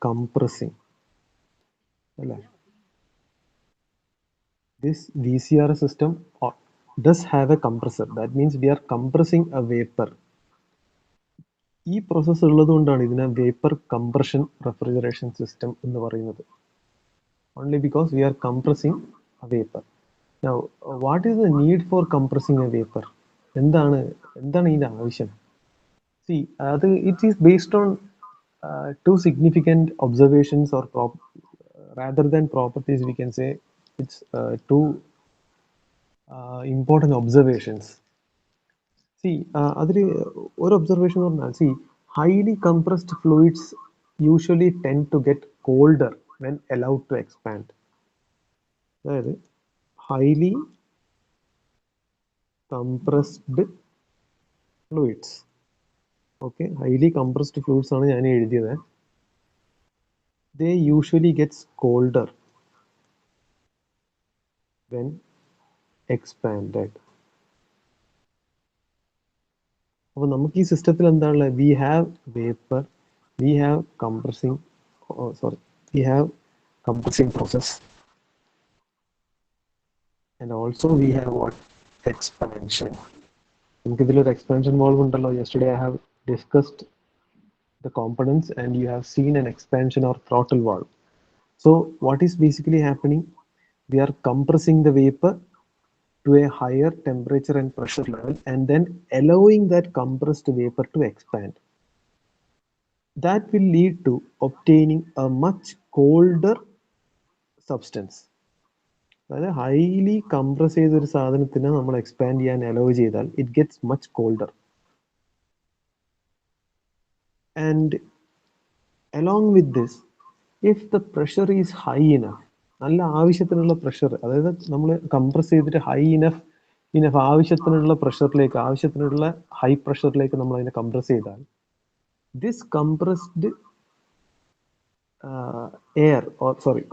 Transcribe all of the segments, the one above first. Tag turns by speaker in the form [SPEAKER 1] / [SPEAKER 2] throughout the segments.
[SPEAKER 1] compressing. This VCR system does have a compressor. That means we are compressing a vapor. ഈ process ഉള്ളതുകൊണ്ടാണ് ഇതിനെ vapour compression refrigeration system എന്ന് പറയുന്നത്. Only because we are compressing a vapor. Now, what is the need for compressing a vapor? എന്താണ് ഇതിന്റെ ആവശ്യം? See, it is based on two significant observations, or rather than properties, we can say it's two important observations. See, അതിൽ ഒരു observation എന്ന് പറഞ്ഞാൽ, see, highly compressed fluids usually tend to get colder when allowed to expand. അതായത് highly compressed fluids, okay, highly compressed fluids ആണ് ഞാൻ എഴുതിയത്. They usually gets colder when expanded. അപ്പോൾ നമുക്ക് ഈ സിസ്റ്റത്തിൽ എന്താണുള്ളത്? We have vapor, we have compressing process, and also we have what? Expansion. നമുക്ക് ഇതിലൊരു expansion valve ഉണ്ടല്ലോ. Yesterday I have discussed the components and you have seen an expansion or throttle valve. So what is basically happening? We are compressing the vapor to a higher temperature and pressure level and then allowing that compressed vapor to expand. That will lead to obtaining a much colder substance. അതായത് highly compress ചെയ്തൊരു സാധനത്തിനെ നമ്മൾ expand ചെയ്യാൻ hello ചെയ്താൽ it gets much colder. And along with this, if the pressure is high enough, നല്ല ആവശ്യത്തിനുള്ള pressure, അതായത് നമ്മൾ കംപ്രസ് ചെയ്തിട്ട് ഹൈ ഇനഫ് ആവശ്യത്തിനുള്ള പ്രഷറിലേക്ക്, ആവശ്യത്തിനുള്ള ഹൈ പ്രഷറിലേക്ക് നമ്മൾ അതിനെ കംപ്രസ് ചെയ്താൽ, this compressed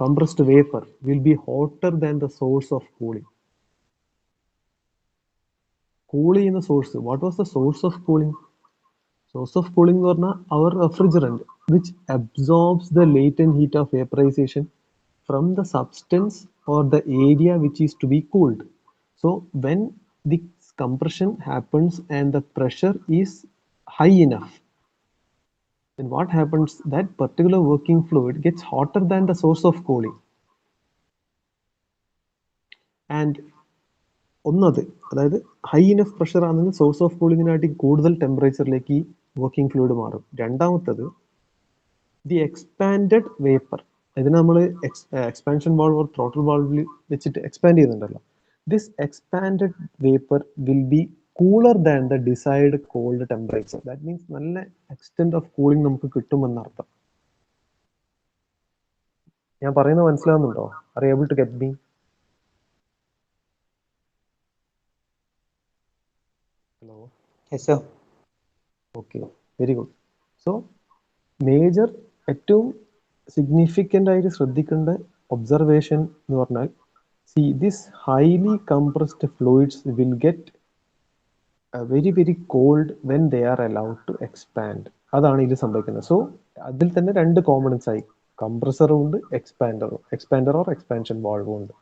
[SPEAKER 1] compressed vapor will be hotter than the source of cooling. Cooling in the source. What was the source of cooling? Source of cooling was our refrigerant, which absorbs the latent heat of vaporization from the substance or the area which is to be cooled. So when the compression happens and the pressure is high enough, then what happens? That particular working fluid gets hotter than the source of cooling. And ഒന്നത്, അതായത് high enough pressure ആണെങ്കിൽ source of കൂളിങ്ങിനായിട്ട് കൂടുതൽ ടെമ്പറേച്ചറിലേക്ക് ഈ working fluid മാറും. രണ്ടാമത്തത്, the expanded vapour, ഇതിന് നമ്മൾ expansion valve or throttle വാൾവിൽ വെച്ചിട്ട് എക്സ്പാൻഡ് ചെയ്യുന്നുണ്ടല്ലോ. This expanded vapour will be cooler than the desired cold temperature. That means നല്ല എക്സ്റ്റെൻഡ് ഓഫ് കൂളിംഗ് നമുക്ക് കിട്ടുമെന്നർത്ഥം. ഞാൻ പറയുന്നത് മനസ്സിലാവുന്നുണ്ടോ? Are you able to get me? Hello.
[SPEAKER 2] Yes, sir.
[SPEAKER 1] Okay, very good. So major ഏറ്റവും significant ആയിട്ട് ശ്രദ്ധിക്കേണ്ട observation എന്ന് പറഞ്ഞാൽ, see this highly compressed fluids will get very very cold when they are allowed to expand. അതാണ് ഇതിൽ സംഭവിക്കുന്നത്. So അതിൽ തന്നെ രണ്ട് കോമ്പണൻസ് ആയി, കംപ്രസറും ഉണ്ട്, എക്സ്പാൻഡർ ഓർ എക്സ്പാൻഷൻ വാൾവും ഉണ്ട്.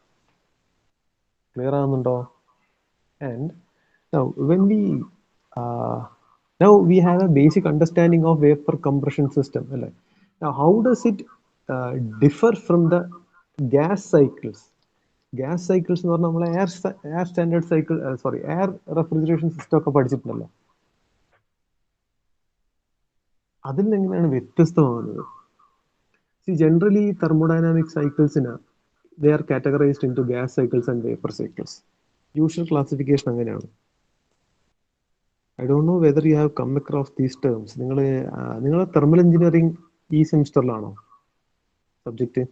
[SPEAKER 1] ക്ലിയർ ആകുന്നുണ്ടോ? And now we have a basic understanding of vapor compression system. Now how does it differ from the gas cycles? Gas cycles എന്ന് പറഞ്ഞാൽ നമ്മൾ air standard cycle, air refrigeration system ഒക്കെ പഠിച്ചിട്ടുണ്ടല്ലോ. അതിൽ എങ്ങനെയാണ് വ്യത്യസ്തമാകുന്നത്? ജനറലി thermodynamic cyclesന് they are categorized into gas cycles and vapor cycles. Usual classification അങ്ങനെയാണ്. I don't know whether you have come across these terms. നിങ്ങൾ തെർമൽ എഞ്ചിനീയറിംഗ് ഈ സെമിസ്റ്ററിലാണോ subject?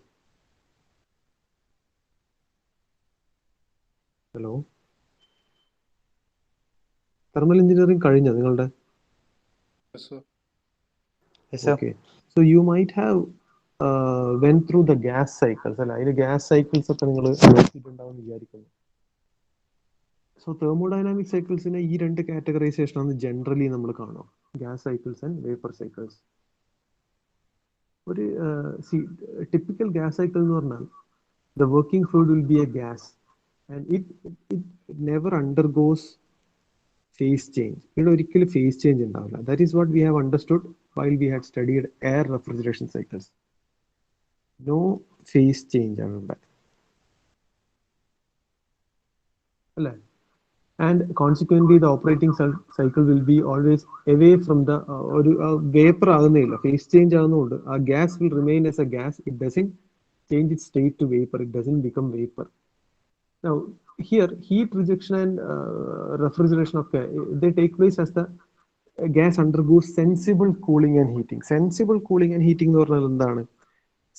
[SPEAKER 1] Hello, thermal engineering കഴിഞ്ഞോ നിങ്ങളുടെ? Okay, so you might have went through the gas cycles അല്ല, അതിൽ gas cycles ഒക്കെ നിങ്ങൾ നോക്കിയിട്ടുണ്ടാവും വിചാരിക്കുന്നു. സോ തെർമോഡൈനാമിക് സൈക്കിൾസിനെ ഈ രണ്ട് കാറ്റഗറൈസേഷൻ ആണ് ജനറലി നമ്മൾ കാണും, gas cycles and vapour cycles. ഒരു see typical gas cycle എന്ന് പറഞ്ഞാൽ the working fluid will be a gas and it never undergoes phase change. ഇവിടെ ഒരിക്കലും phase change ഉണ്ടാവില്ല. That is what we have understood while we had studied air refrigeration cycles. No phase change ആണ് ഇവിടെ. അല്ലേ? And consequently the operating cycle will be always away from the ഒരു vapor ആകുന്നില്ല, phase change ആകുന്നതുകൊണ്ട് ആ gas will remain as a gas. It doesn't change its state to vapor. It doesn't become vapor. Now here heat rejection and refrigeration of they take place as the gas undergoes sensible cooling and heating. Sensible cooling and heating എന്ന് പറഞ്ഞാൽ എന്താണ്?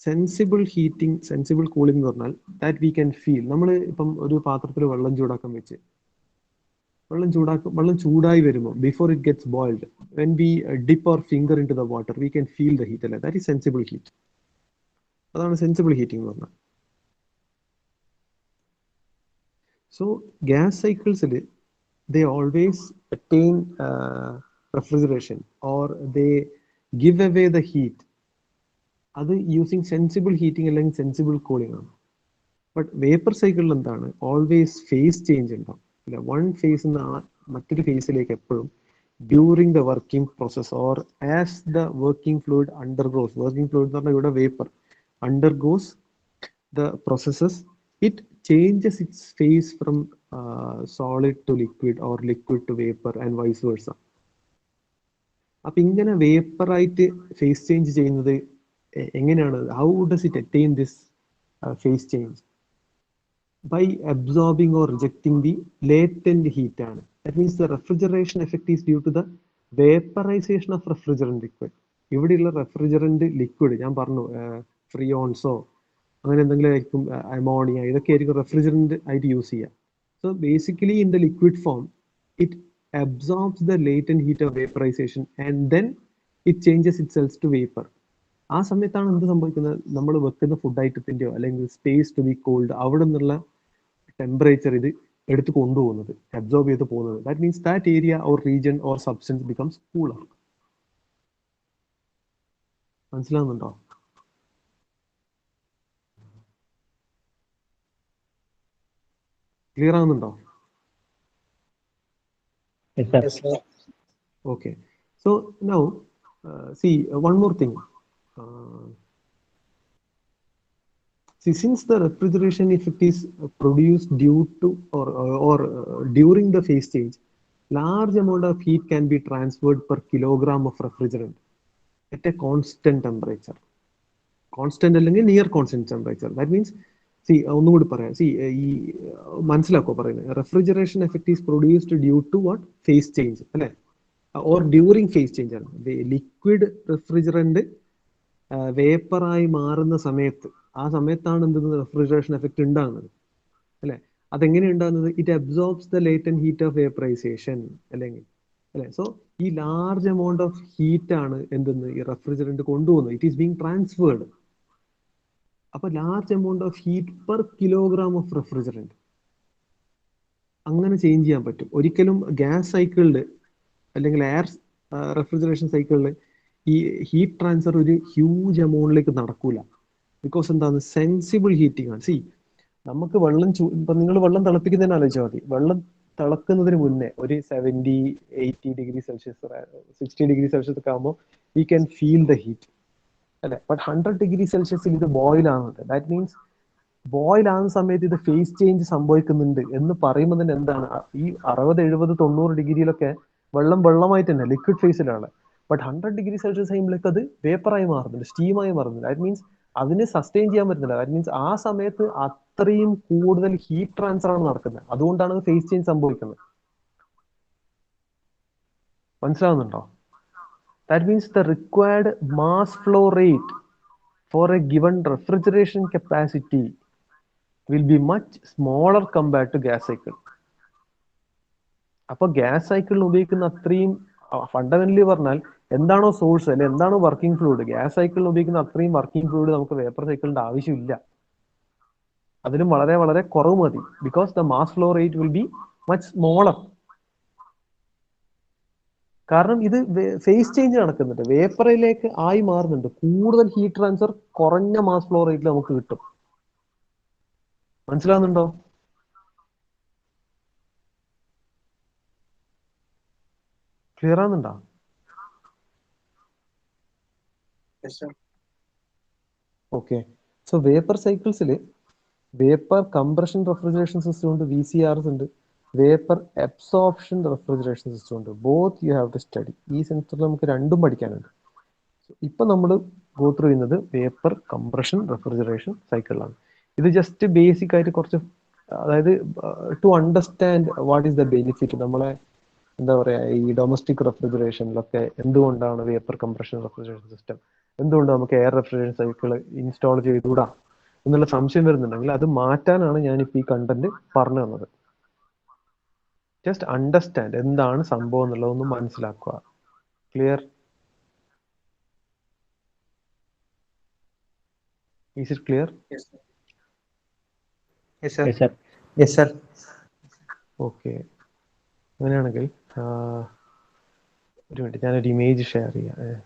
[SPEAKER 1] Sensible heating sensible cooling എന്ന് പറഞ്ഞാൽ that we can feel. നമ്മൾ ഇപ്പം ഒരു പാത്രത്തിൽ വെള്ളം ചൂടാക്കാൻ വെച്ച് വെള്ളം ചൂടായി വരുമ്പോൾ before it gets boiled when we dip our finger into the water we can feel the heat അല്ലേ? That is sensible heat. അതാണ് സെൻസിബിൾ ഹീറ്റിംഗ് എന്ന് പറഞ്ഞാൽ. സോ ഗ്യാസ് സൈക്കിൾസിൽ they always attain refrigeration or they give away the heat. അത് using sensible heating അല്ലെങ്കിൽ sensible cooling ആണ്. But vapour സൈക്കിളിൽ എന്താണ്? ഓൾവേസ് ഫേസ് ചേഞ്ച് ഉണ്ടാവും. അല്ല, വൺ ഫേസ് നിന്ന് മറ്റൊരു ഫേസിലേക്ക് എപ്പോഴും during the working process or as the working fluid undergoes. Working fluid എന്ന് പറഞ്ഞാൽ ഇവിടെ vapour undergoes the processes it changes its phase from solid to liquid or liquid to vapour and vice versa. അപ്പൊ ഇങ്ങനെ വേപ്പറായിട്ട് phase change ചെയ്യുന്നത് എങ്ങനെയാണ്? How does it attain this phase change? By absorbing or rejecting the latent heat ആണ്. That means the refrigeration effect is due to the vaporisation of refrigerant liquid. ഇവിടെയുള്ള refrigerant liquid ഞാൻ പറഞ്ഞു, ഫ്രിയോൺസോ അങ്ങനെ എന്തെങ്കിലും ആയിരിക്കും, ammonia, ഇതൊക്കെ ആയിരിക്കും റെഫ്രിജറന്റ് ആയിട്ട് യൂസ് ചെയ്യുക. So basically in the liquid form it absorbs the latent heat of vaporization and then it changes itself to vapor. ആ സമയത്താണ് എന്ത് സംഭവിക്കുന്നത്? നമ്മൾ വെക്കുന്ന ഫുഡ് ഐറ്റത്തിന്റെയോ അല്ലെങ്കിൽ സ്പേസ് ടു ബി കോൾഡ് അവിടെ നിന്നുള്ള ടെമ്പറേച്ചർ ഇത് എടുത്ത് കൊണ്ടുപോകുന്നത്, അബ്സോർബ് ചെയ്ത് പോകുന്നത്. That means that area or region or substance becomes cooler. മനസ്സിലാവുന്നുണ്ടോ? ക്ലിയർ ആവുന്നുണ്ടോ?
[SPEAKER 2] Yes, sir.
[SPEAKER 1] Okay. So now see one more thing. See, since the refrigeration effect is produced due to or during the phase change, large amount of heat can be transferred per kilogram of refrigerant at a constant temperature. Constant അല്ലെങ്കിൽ near constant temperature. That means ഒന്നുകൂടി പറയാം. ഈ മനസ്സിലാക്കോ പറയുന്നത്? Refrigeration effect is produced due to what? Phase change അല്ലെ? Or during phase change ആണ്. Liquid refrigerant വേപ്പറായി മാറുന്ന സമയത്ത്, ആ സമയത്താണ് എന്ത് റെഫ്രിജറേഷൻ എഫക്ട് ഉണ്ടാകുന്നത് അല്ലെ? അതെങ്ങനെ ഉണ്ടാകുന്നത്? It absorbs the latent heat of vaporisation അല്ലെങ്കിൽ അല്ലെ? സോ ഈ ലാർജ് എമൗണ്ട് ഓഫ് ഹീറ്റ് ആണ് എന്തെന്ന് ഈ റെഫ്രിജറന്റ് കൊണ്ടുപോകുന്നത്. It is being transferred. അപ്പൊ large amount of heat per kilogram of refrigerant അങ്ങനെ ചേഞ്ച് ചെയ്യാൻ പറ്റും. ഒരിക്കലും ഗ്യാസ് സൈക്കിളിൽ അല്ലെങ്കിൽ എയർ റെഫ്രിജറേഷൻ സൈക്കിളിൽ ഈ ഹീറ്റ് ട്രാൻസ്ഫർ ഒരു ഹ്യൂജ് എമൗണ്ടിലേക്ക് നടക്കൂല. ബിക്കോസ് എന്താണ്? സെൻസിബിൾ ഹീറ്റിംഗ് ആണ്. നമുക്ക് വെള്ളം ഇപ്പൊ നിങ്ങൾ വെള്ളം തിളപ്പിക്കുന്നതിന് ആലോചിച്ചാൽ മതി. വെള്ളം തിളക്കുന്നതിന് മുന്നേ ഒരു 70-80 ഡിഗ്രി സെൽഷ്യസ് 60 ഡിഗ്രി സെൽഷ്യസ് ഒക്കെ ആകുമ്പോൾ V can feel the heat അല്ലെ? ബട്ട് 100 ഡിഗ്രി സെൽഷ്യസിൽ ഇത് ബോയിൽ ആകുന്നുണ്ട്. ദാറ്റ് മീൻസ് ബോയിൽ ആകുന്ന സമയത്ത് ഇത് ഫേസ് ചേഞ്ച് സംഭവിക്കുന്നുണ്ട് എന്ന് പറയുമ്പോൾ തന്നെ എന്താണ്? ഈ 60, 70, 90 ഡിഗ്രിയിലൊക്കെ വെള്ളമായിട്ട് തന്നെ ലിക്വിഡ് ഫേസിലാണ്. ബട്ട് 100 ഡിഗ്രി സെൽഷ്യസ് കഴിയുമ്പോഴേക്ക് അത് വേപ്പറായി മാറുന്നുണ്ട്, സ്റ്റീമായി മാറുന്നുണ്ട്. ദാറ്റ് മീൻസ് അതിന് സസ്റ്റെയിൻ ചെയ്യാൻ പറ്റുന്നില്ല. ദാറ്റ് മീൻസ് ആ സമയത്ത് അത്രയും കൂടുതൽ ഹീറ്റ് ട്രാൻസ്ഫർ ആണ് നടക്കുന്നത്. അതുകൊണ്ടാണ് ഫേസ് ചേഞ്ച് സംഭവിക്കുന്നത്. മനസ്സിലാവുന്നുണ്ടോ? That means the required mass flow rate for a given refrigeration capacity will be much smaller compared to gas cycle. അപ്പൊ ഗ്യാസ് സൈക്കിളിൽ ഉപയോഗിക്കുന്ന അത്രയും ഫണ്ടമെന്റലി പറഞ്ഞാൽ എന്താണോ സോഴ്സ് അല്ലെ എന്താണോ വർക്കിംഗ് ഫ്ലൂയിഡ്, ഗ്യാസ് സൈക്കിളിൽ ഉപയോഗിക്കുന്ന അത്രയും വർക്കിംഗ് ഫ്ലൂയിഡ് നമുക്ക് വേപ്പർ സൈക്കിളിന്റെ ആവശ്യമില്ല. അതിലും വളരെ വളരെ കുറവ് മതി. Because the mass flow rate will be much smaller. കാരണം ഇത് ഫേസ് ചേഞ്ച് നടക്കുന്നുണ്ട്, വേപ്പറിലേക്ക് ആയി മാറുന്നുണ്ട്. കൂടുതൽ ഹീറ്റ് ട്രാൻസ്ഫർ കുറഞ്ഞ മാസ് ഫ്ലോ റേറ്റിൽ നമുക്ക് കിട്ടും. മനസ്സിലാവുന്നുണ്ടോ? ക്ലിയർ ആവുന്നുണ്ടോ? ഓക്കെ. സോ വേപ്പർ സൈക്കിൾസിൽ വേപ്പർ കംപ്രഷൻ റെഫ്രിജറേഷൻ സിസ്റ്റം ഉണ്ട്, VCRs ഉണ്ട്, വേപ്പർ അബ്സോർപ്ഷൻ റെഫ്രിജറേഷൻ സിസ്റ്റം ഉണ്ട്. Both you have to study. ഈ സെൻസറിൽ നമുക്ക് രണ്ടും പഠിക്കാനുണ്ട്. ഇപ്പൊ നമ്മൾ ഗോ ത്രൂ ചെയ്യുന്നത് വേപ്പർ കംപ്രഷൻ റെഫ്രിജറേഷൻ സൈക്കിളാണ്. ഇത് ജസ്റ്റ് ബേസിക് ആയിട്ട് കുറച്ച്, അതായത് to understand what is the benefit. നമ്മളെ എന്താ പറയാ, ഈ ഡൊമസ്റ്റിക് റെഫ്രിജറേഷനിലൊക്കെ എന്തുകൊണ്ടാണ് വേപ്പർ കംപ്രഷൻ റെഫ്രിജറേഷൻ സിസ്റ്റം, എന്തുകൊണ്ട് നമുക്ക് എയർ റെഫ്രിജറേഷൻ സൈക്കിൾ ഇൻസ്റ്റാൾ ചെയ്തുകൂടാ എന്നുള്ള സംശയം വരുന്നുണ്ടെങ്കിൽ അത് മാറ്റാനാണ് ഞാനിപ്പോൾ ഈ കണ്ടന്റ് പറഞ്ഞു തന്നത്. ജസ്റ്റ് അണ്ടർസ്റ്റാൻഡ് എന്താണ് സംഭവം എന്നുള്ളതൊന്ന് മനസ്സിലാക്കുക. Clear? Is it clear? Okay. അങ്ങനെയാണെങ്കിൽ ഒരു മിനിറ്റ്, ഞാനൊരു ഇമേജ് ഷെയർ ചെയ്യാം.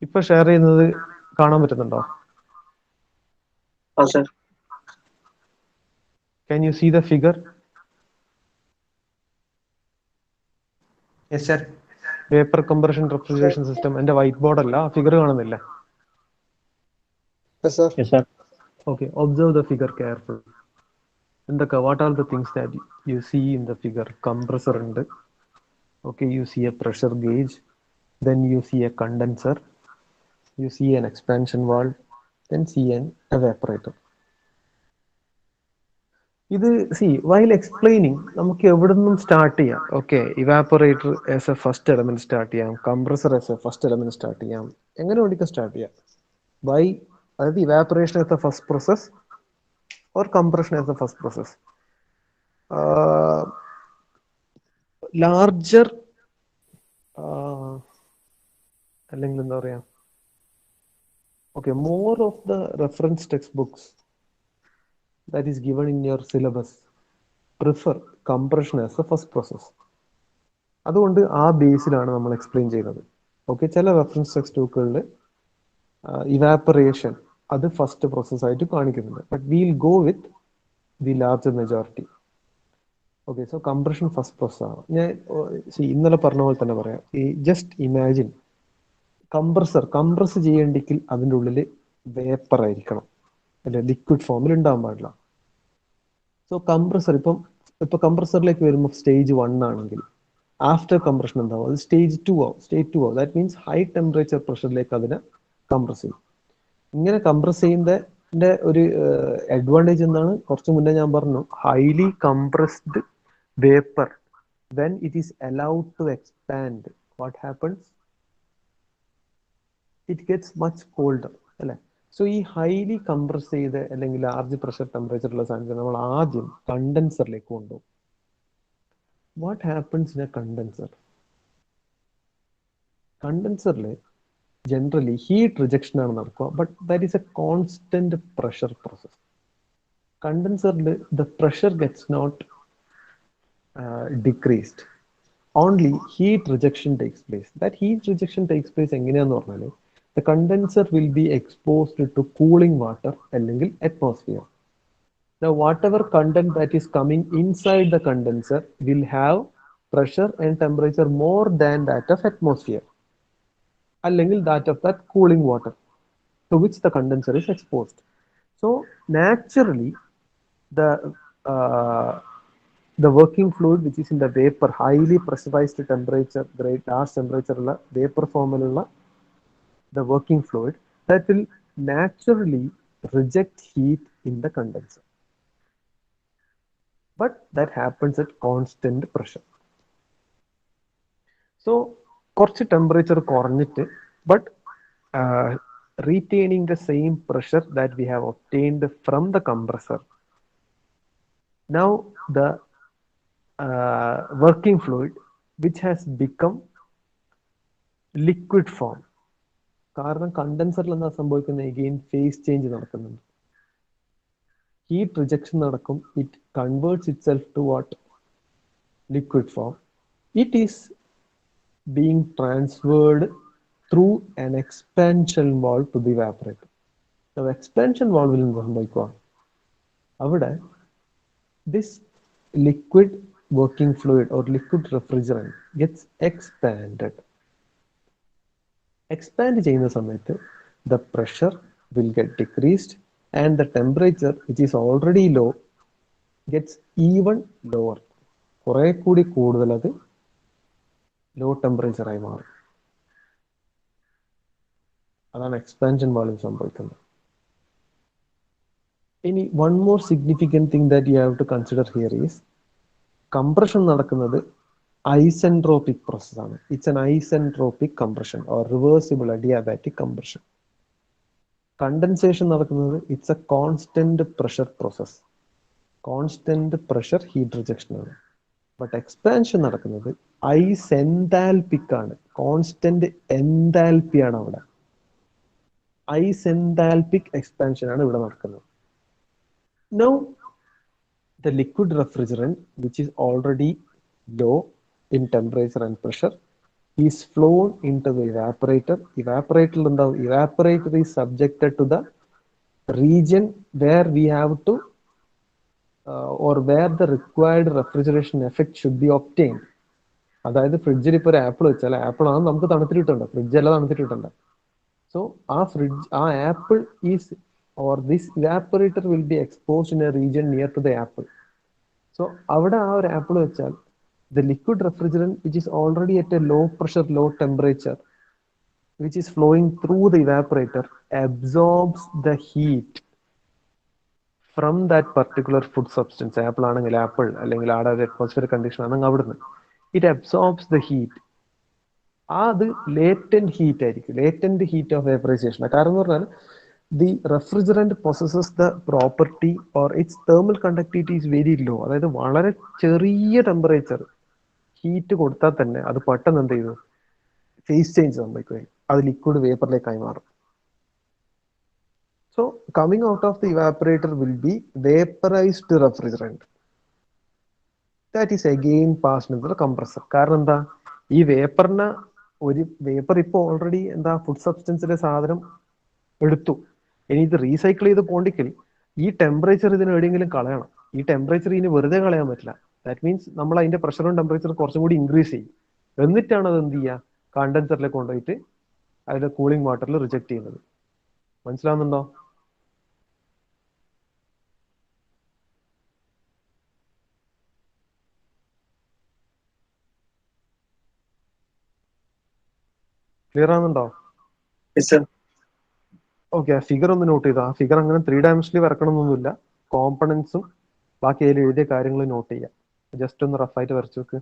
[SPEAKER 1] ഇപ്പൊ ഷെയർ ചെയ്യുന്നത് കാണാൻ പറ്റുന്നുണ്ടോ? Can you see the figure?
[SPEAKER 2] Yes, sir.
[SPEAKER 1] Vapor compression refrigeration system. എന്റെ വൈറ്റ് ബോർഡ് അല്ല, ഫിഗർ കാണുന്നില്ല.
[SPEAKER 2] Yes, sir.
[SPEAKER 3] Yes, sir.
[SPEAKER 1] Okay, observe the figure carefully. എന്തൊക്കെ, what are the things that you see in the figure? Compressor ഉണ്ട്. Okay, you see a pressure gauge, then you see a condenser, you see an expansion valve, then see an evaporator. ഇത് while explaining നമുക്ക് എവിടെ നിന്നും start ചെയ്യാം. Okay, evaporator as a first element start ചെയ്യാം, compressor as a first element start ചെയ്യാം, എങ്ങനെ വേണ്ടിക്കും start ചെയ്യാം. വൈ, അതായത് evaporation as a first process or compression as a first process. Larger അല്ലെങ്കിൽ എന്താ പറയാ, okay, more of the reference text books that is given in your syllabus prefer compression as a first process. അതുകൊണ്ട് ആ ബേസിലാണ് നമ്മൾ explain ചെയ്യുന്നത്. Okay, ചില reference text ബുക്കുകളിൽ ഇവാപ്പറേഷൻ അത് ഫസ്റ്റ് പ്രോസസ് ആയിട്ട് കാണിക്കുന്നുണ്ട്, but will go with the larger majority. Okay, so compression first process ആണ്. ഞാൻ ഇന്നലെ പറഞ്ഞ പോലെ തന്നെ പറയാം. ഈ ജസ്റ്റ് ഇമാജിൻ കംപ്രസ് ചെയ്യണ്ടെങ്കിൽ അതിൻ്റെ ഉള്ളിൽ വേപ്പർ ആയിരിക്കണം, അല്ലെ ലിക്വിഡ് ഫോമിൽ ഉണ്ടാകാൻ പാടില്ല. സോ കംപ്രസർ ഇപ്പൊ കംപ്രസറിലേക്ക് വരുമ്പോൾ സ്റ്റേജ് 1 ആണെങ്കിൽ ആഫ്റ്റർ കംപ്രഷൻ എന്താവും, അത് സ്റ്റേജ് 2 ആവും. ദാറ്റ് മീൻസ് ഹൈ ടെമ്പറേച്ചർ പ്രഷറിലേക്ക് അതിനെ കംപ്രസ് ചെയ്യും. ഇങ്ങനെ കംപ്രസ് ചെയ്യുന്നതിന്റെ ഒരു അഡ്വാൻറ്റേജ് എന്താണ്, കുറച്ച് മുന്നേ ഞാൻ പറഞ്ഞു, highly compressed vapour when it is allowed to expand, what happens, it gets much colder, അല്ലെ. സോ ഈ ഹൈലി കംപ്രസ് ചെയ്ത് അല്ലെങ്കിൽ ലാർജ് പ്രഷർ ടെമ്പറേച്ചറുള്ള സാധനങ്ങൾ നമ്മൾ ആദ്യം കണ്ടൻസറിലേക്ക് കൊണ്ടുപോകും. വാട്ട് ഹാപ്പൻസ് ഇൻ എ കണ്ടൻസറിൽ ജനറലി ഹീറ്റ് റിജക്ഷൻ ആണ് നടക്കുക, but that is a constant pressure process. കണ്ടൻസറിൽ the pressure gets not decreased, only heat rejection takes place. That heat rejection takes place എങ്ങനെയാന്ന് പറഞ്ഞാൽ, the condenser will be exposed to cooling water അല്ലെങ്കിൽ atmosphere. Now whatever content that is coming inside the condenser will have pressure and temperature more than that of atmosphere അല്ലെങ്കിൽ that of that cooling water to which the condenser is exposed. So naturally the working fluid which is in the vapor, highly pressurized temperature, great large temperature ഉള്ള vapor form ഉള്ള the working fluid, that will naturally reject heat in the condenser. But that happens at constant pressure. So കുറച്ച് temperature കുറഞ്ഞിട്ട് but retaining the same pressure that we have obtained from the compressor. Now the working fluid which has become liquid form, കാരണം കണ്ടൻസറിൽ എന്താ സംഭവിക്കുന്നത്, again phase change നടക്കുന്നുണ്ട്, heat rejection നടക്കും, it converts itself to what, liquid form. It is being transferred through an expansion valve to the evaporator. Now expansion valve ൽ എന്ത് സംഭവിക്കുക, അവിടെ this liquid working fluid or liquid refrigerant gets expanded. Expand ചെയ്യുന്ന സമയത്ത് the pressure will get decreased and the temperature which is already low gets even lower. കുറെ കൂടി കൂടുതൽ അത് ലോ ടെമ്പറേച്ചർ ആയി മാറും. അതാണ് എക്സ്പാൻഷൻ വാൽവിൽ സംഭവിക്കുന്നത്. ഇനി one more significant thing that you have to consider here is compression നടക്കുന്നത് isentropic process ആണ്. It's an isentropic compression or reversible adiabatic compression. Condensation നടക്കുന്നത് it's a constant pressure process. Constant pressure heat rejection ആണ്. But expansion നടക്കുന്നത് ഐസെൻതാൽപിക് ആണ്. Constant enthalpy ആണ് അവിടെ. ഐസെൻതാൽപിക് expansion ആണ് ഇവിടെ നടക്കുന്നത്. Now the liquid refrigerant which is already low in temperature and pressure is flown into the evaporator. Evaporator എന്താവും, evaporator is subjected to the region where we have to or where the required refrigeration effect should be obtained. അതായത് ഫ്രിഡ്ജിൽ ഇപ്പോൾ ഒരു apple വെച്ചാൽ apple ആണ് നമുക്ക് തണുത്തിട്ട് കിട്ടണ്ട, fridge അല്ല തണുത്തിട്ട് കിട്ടണ്ട. സോ ആ apple is or this evaporator will be exposed in a region near to the apple. So അവിടെ ആ ഒരു ആപ്പിൾ വെച്ചാൽ the liquid refrigerant which is already at a low pressure, low temperature, which is flowing through the evaporator, absorbs the heat from that particular food substance. Apple ആണെങ്കിൽ apple, അല്ലെങ്കിൽ ആടെ atmosphere condition ആണെങ്കിൽ അവിടുന്ന് it absorbs the heat. അത് latent heat ആയിരിക്കും, latent heat of vaporisation. കാരണം എന്ന് പറഞ്ഞാൽ the refrigerant possesses the property or its thermal conductivity is very low. അതായത് വളരെ ചെറിയ ടെമ്പറേച്ചർ ഹീറ്റ് കൊടുത്താൽ തന്നെ അത് പെട്ടെന്ന് എന്ത് ചെയ്തു, ഫേസ് ചേഞ്ച് സംഭവിക്കുകയും അത് ലിക്വിഡ് വേപ്പറിലേക്കായി മാറും. So coming out of the evaporator will be vaporized refrigerant. That is again passed into the compressor. കാരണം എന്താ, ഈ വേപ്പറിന് ഒരു വേപ്പർ ഇപ്പോൾ ഓൾറെഡി എന്താ ഫുഡ് സബ്സ്റ്റൻസിലെ സാധനം എടുത്തു, ഇനി ഇത് റീസൈക്കിൾ ചെയ്ത് പോണ്ടെങ്കിൽ ഈ ടെമ്പറേച്ചർ ഇതിന് എവിടെയെങ്കിലും കളയണം. ഈ ടെമ്പറേച്ചർ ഇതിന് വെറുതെ കളയാൻ പറ്റില്ല. ദാറ്റ് മീൻസ് നമ്മൾ അതിന്റെ പ്രഷറും ടെമ്പറേച്ചറും കുറച്ചും കൂടി ഇൻക്രീസ് ചെയ്യും. എന്നിട്ടാണ് അത് എന്ത് ചെയ്യുക, കണ്ടൻസറിലേക്ക് കൊണ്ടുപോയിട്ട് അതിന്റെ കൂളിംഗ് വാട്ടറിൽ റിജക്ട് ചെയ്യുന്നത്. മനസ്സിലാവുന്നുണ്ടോ? ക്ലിയർ ആവുന്നുണ്ടോ? ഓക്കെ, ആ ഫിഗർ ഒന്ന് നോട്ട് ചെയ്താ. ആ ഫിഗർ അങ്ങനെ 3 ഡയമെൻഷനിൽ വരക്കണമെന്നൊന്നുമില്ല. കോമ്പണൻസും ബാക്കി അതിൽ എഴുതിയ കാര്യങ്ങൾ നോട്ട് ചെയ്യാം. ജസ്റ്റ് ഒന്ന് റഫായിട്ട് വരച്ചു നോക്ക്.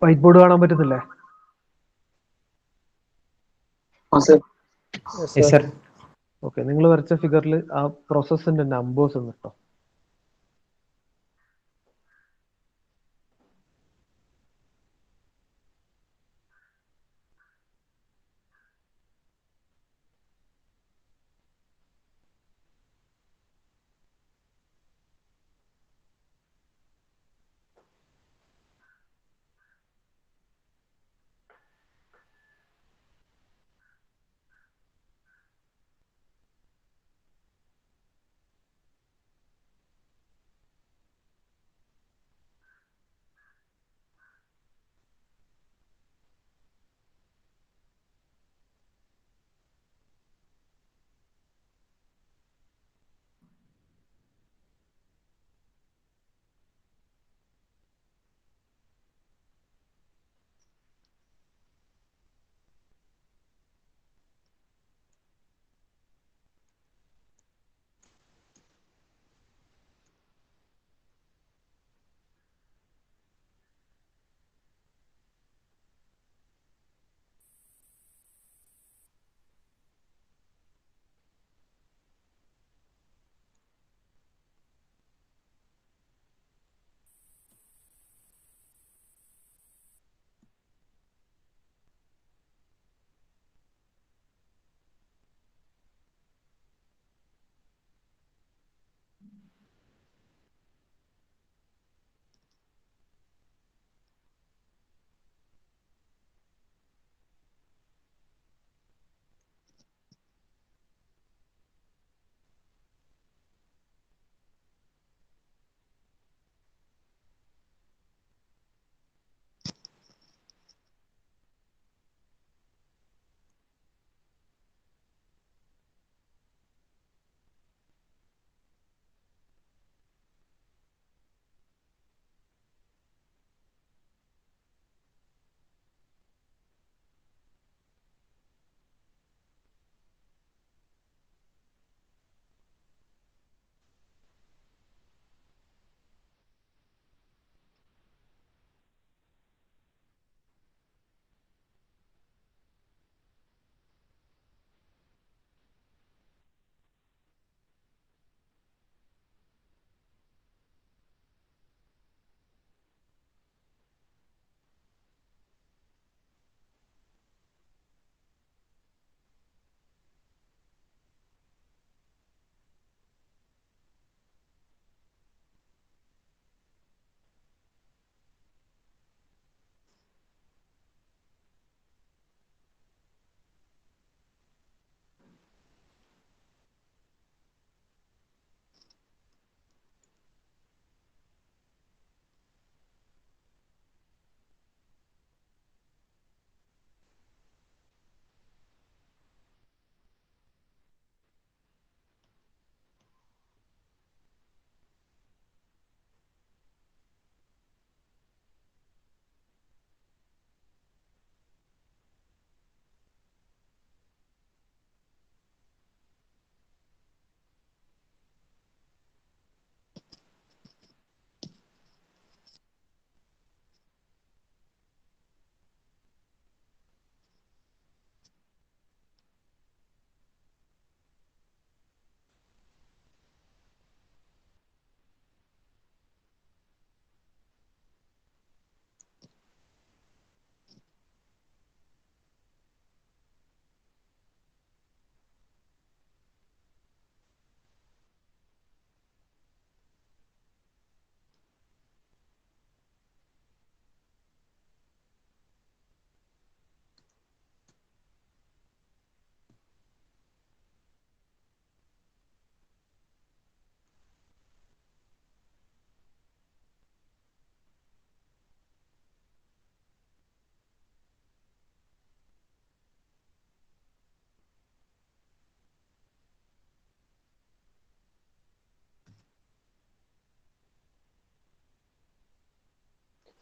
[SPEAKER 1] വൈറ്റ് ബോർഡ് കാണാൻ പറ്റുന്നില്ലേ?
[SPEAKER 2] Yes, sir.
[SPEAKER 1] ഓക്കെ, നിങ്ങൾ വരച്ച ഫിഗറിൽ ആ പ്രോസസ്സിന്റെ നമ്പേഴ്സ് ഒന്ന് കേട്ടോ.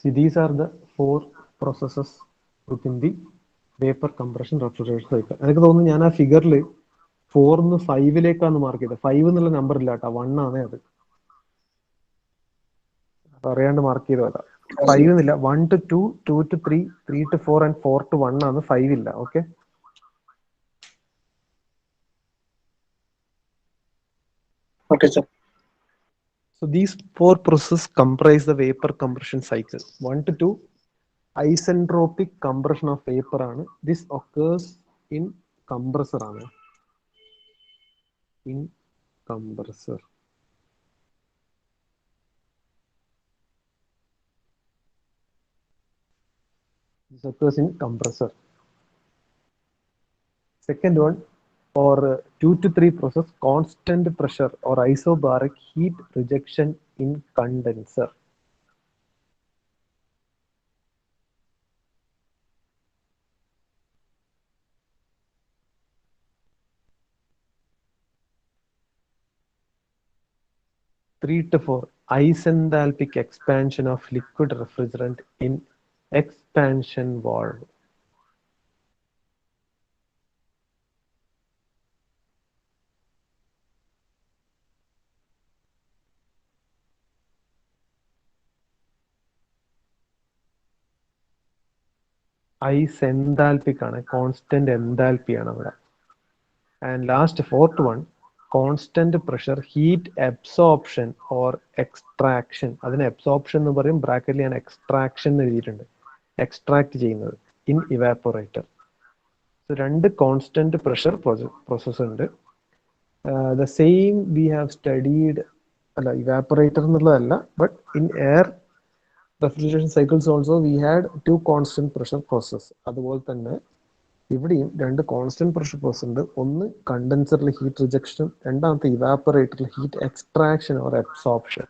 [SPEAKER 1] See, these are the 4 processes within the vapour compression refrigeration cycle. എനിക്ക് തോന്നുന്നു ഞാൻ ആ ഫിഗറിൽ 4 5 മാർക്ക് ചെയ്തത്. 5 എന്നുള്ള നമ്പർ ഇല്ല കേട്ടോ, 1 ആണ് അത്. അറിയാണ്ട് മാർക്ക് ചെയ്തതല്ല. 5 എന്നില്ല. 1 to 2, 2 to 3, 3 to 4 and 4 to 1 ആണ്. 5 ഇല്ല. Okay.
[SPEAKER 2] Okay, sir.
[SPEAKER 1] So these 4 processes comprise the vapor compression cycle. 1 to 2, isentropic compression of vapor ആണ്. This occurs in compressor ആണ്. In compressor. This occurs in compressor. Second one, for 2 to 3 process, constant pressure or isobaric heat rejection in condenser. Three to four, isenthalpic expansion of liquid refrigerant in expansion valve. Isenthalpic ആണ്, constant enthalpy ആണ് അവിടെ. And last fourth one, constant pressure heat absorption or extraction. അതിന് absorption എന്ന് പറയും, ബ്രാക്കറ്റിൽ ഞാൻ extraction എന്ന് എഴുതിയിട്ടുണ്ട്. എക്സ്ട്രാക്ട് ചെയ്യുന്നത് ഇൻ ഇവാപ്പറേറ്റർ. സോ രണ്ട് കോൺസ്റ്റന്റ് പ്രഷർ പ്രോസസ് ഉണ്ട്. The same we have studied, അല്ല ഇവാപ്പറേറ്റർ എന്നുള്ളതല്ല, but in air refrigeration cycles also we had two constant pressure process. അതുപോലെ തന്നെ ഇവിടെയും രണ്ട് കോൺസ്റ്റന്റ് പ്രഷർ പ്രോസസ് ഉണ്ട്. ഒന്ന് കണ്ടൻസറിൽ ഹീറ്റ് റിജക്ഷൻ, രണ്ടാമത്തെ ഇവാപ്പറേറ്ററിൽ heat extraction or absorption.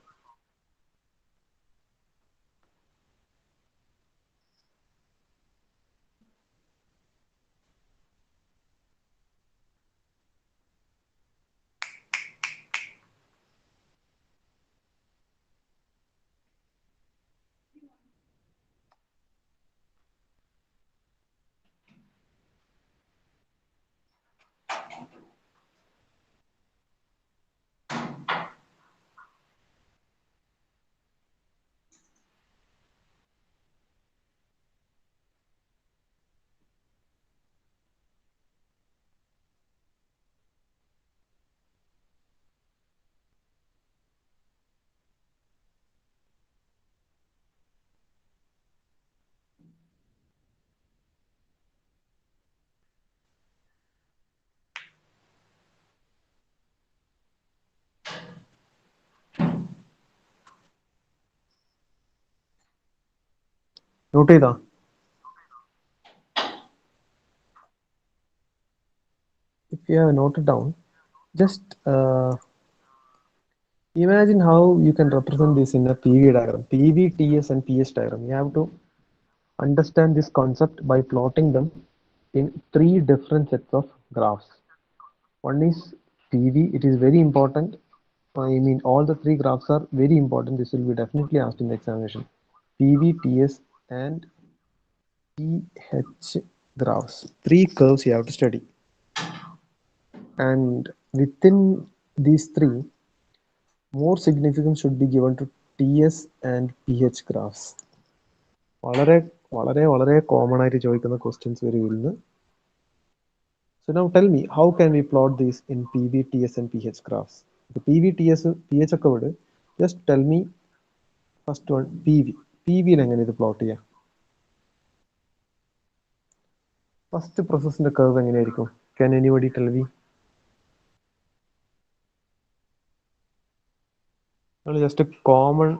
[SPEAKER 1] Note ചെയ്താ? If you have noted down, just imagine how you can represent this in a PV diagram, PV, TS and PS diagram. You have to understand this concept by plotting them in three different sets of graphs. One is PV, it is very important. I mean, all the three graphs are very important. This will be definitely asked in the examination. PV, TS and PH graphs. Three curves you have to study. And within these three, more significance should be given to TS and PH graphs. വളരെ വളരെ വളരെ common ആയിട്ട് ചോദിക്കുന്ന questions വരും ഇതിൽ. So now tell me, how can we plot these in PV, TS and PH graphs? The PV, TS, PH ഒക്കെ വിട്. Just tell me first one, PV. PV യിൽ എങ്ങനെ ഇത് പ്ലോട്ട് ചെയ്യാം? ഫസ്റ്റ് പ്രോസസ്സിന്റെ കർവ് എങ്ങനെയായിരിക്കും? Can anybody tell me? Just common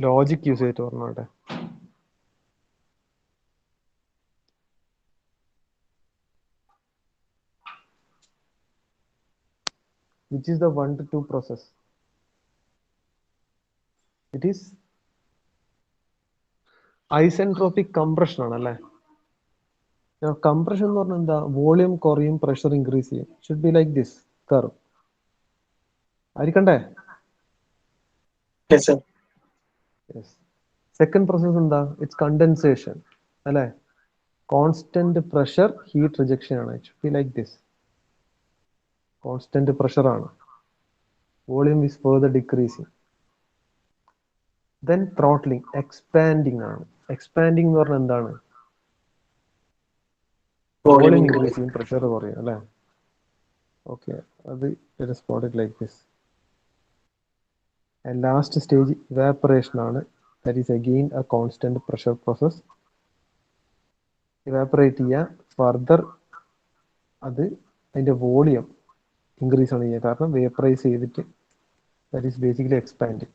[SPEAKER 1] logic use ചെയ്തിട്ട് പറഞ്ഞോട്ടെ. Which is the 1 to 2 process? It is isentropic compression ആണല്ലേ? കംപ്രഷൻ എന്ന് പറഞ്ഞാൽ എന്താ? വോളിയം കുറയും, പ്രഷർ ഇൻക്രീസ് ചെയ്യും. Should be like this curve ആയിരിക്കണ്ടേ? സെക്കൻഡ് പ്രോസസ് എന്താ? ഇറ്റ്സ് കണ്ടൻസേഷൻ അല്ലേ? കോൺസ്റ്റന്റ് പ്രഷർ ഹീറ്റ് റിജക്ഷൻ ആണ്. It should be like this. Constant pressure ആണ്, volume is further decreasing. Then throttling, expanding ആണ്. Expanding എന്ന് പറഞ്ഞാൽ എന്താണ്?
[SPEAKER 2] Volume
[SPEAKER 1] Volume
[SPEAKER 2] increase.
[SPEAKER 1] increase ചെയ്യും, pressure കുറയും അല്ലേ? Okay, അത് let us plot it like this. And last stage evaporation ആണ്. That is again a constant pressure process. Evaporate ചെയ്യുക, further അത് അതിൻ്റെ വോളിയം ഇൻക്രീസ് ആണ് ചെയ്യുക, കാരണം വേപ്പറൈസ് ചെയ്തിട്ട് that is basically expanding.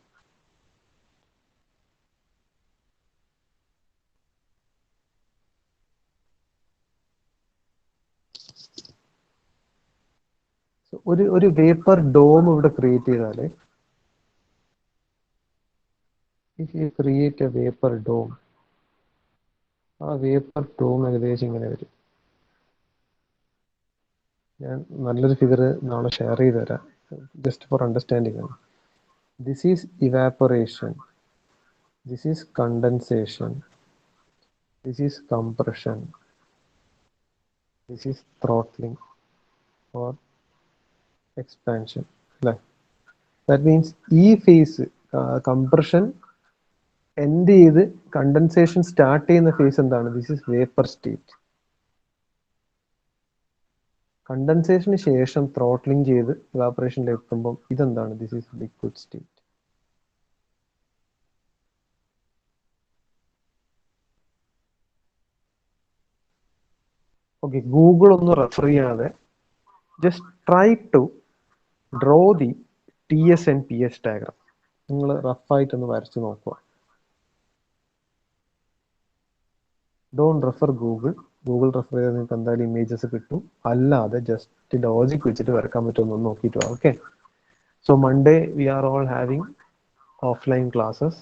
[SPEAKER 1] So, ഒരു വേപ്പർ ഡോം ഇവിടെ ക്രിയേറ്റ് ചെയ്താൽ, if you create a vapor dome, ആ വേപ്പർ ഡോം ഏകദേശം ഇങ്ങനെ വരും. ഞാൻ നല്ലൊരു ഫിഗർ നാളെ ഷെയർ ചെയ്ത് തരാം, ജസ്റ്റ് ഫോർ അണ്ടർസ്റ്റാൻഡിങ് ആണ്. This is evaporation, this is condensation, this is compression, this is throttling or expansion അല്ലേ? ദാറ്റ് മീൻസ് ഈ ഫേസ് കംപ്രഷൻ എൻഡ് ചെയ്ത് കണ്ടൻസേഷൻ സ്റ്റാർട്ട് ചെയ്യുന്ന ഫേസ് എന്താണ്? This is vapour state. കണ്ടൻസേഷന് ശേഷം ത്രോട്ട്ലിംഗ് ചെയ്ത് ഇവാപറേഷനിൽ എത്തുമ്പോൾ ഇതെന്താണ്? This is liquid state. Okay, Google ഒന്ന് റെഫർ ചെയ്യാതെ just try to draw the TS and PS diagram. നിങ്ങൾ റഫായിട്ടൊന്ന് വരച്ച് നോക്കുക. Don't refer Google. Google refer ചെയ്താൽ നിങ്ങൾക്ക് എന്തായാലും ഇമേജസ് കിട്ടും. അല്ലാതെ ജസ്റ്റ് ലോജിക് വെച്ചിട്ട് വരക്കാൻ പറ്റുമെന്ന് നോക്കിയിട്ട് വാ. Okay, so Monday we are all having offline classes.